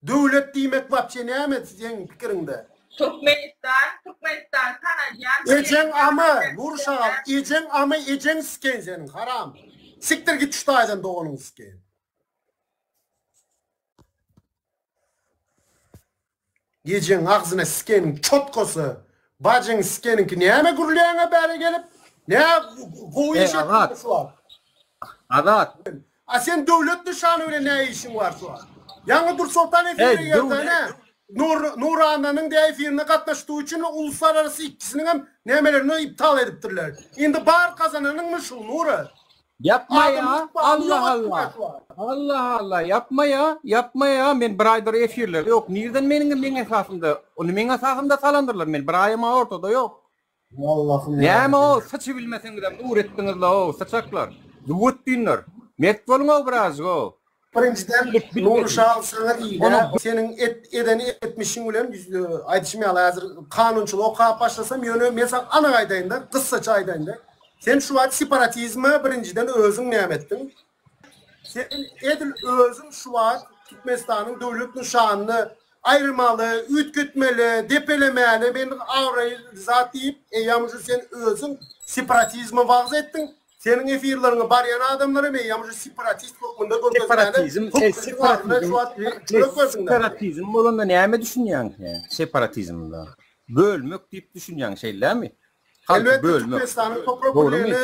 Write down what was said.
Döwlet diýmek wapçe näme seň pikirinde? Türkmenistan tanajan. Eceň ama Nur Şagal, eceň ama eceň siken senin haram. Siktir git şu taýdan doğunyň siken. Eceň agzyna sikenin çotkosy, bajyň sikeninki näme gürleýäňe bäri gelip? Näme gowy iş etmesi var? Azat. A sen döwlet nişany bilen näme işin var şu an? Ýa-ni Dursultan efirine geldi, Nurananyň de efirine gatnaşdyğı üçin uluslararası ikkisiniň hem nämelerini iptal edipdirler. Indi bar kazananyň şu Nura. Yapma ya. Allah Allah. Allah Allah. Yapma ya. Yapma ya. Men bir aydır efirler yok. Nereden men esasımda? Onu men esasımda salandırlar. Men bir ayıma ortada yok. Allah'ım ya. Näme o? Saçı bilmesen de dur etdiňiz la o saçaklar. Duwutdinler. Met bolňa biraz o. Birinciden Nur Şagal sana diýdi. Senin edeni etmişiň bilen aýdyşmaýaly hazır kanunçylyk okap başlasam ýöne men sana anyk aýdaýyn-da, kıssaça aýdaýyn-da. Sen şu an separatizmi birinciden özün näme etdin? Sen edil özün şu an Türkmenistanyň döwlet nişanyny aýrmaly, ütgütmeli, depelemeli, ben awray zat diýip, ýa-mı sen özün separatizmi wagz etdin. Senin efirlerini baryan adamları mı? Yağmur separatist bokunda separatizm separatizm bolanda näme düşünýäň? Separatizmde. Bölmek diýip düşünýäň şeýler mi? Elbette Türkmenistan'ın toprak bölümünü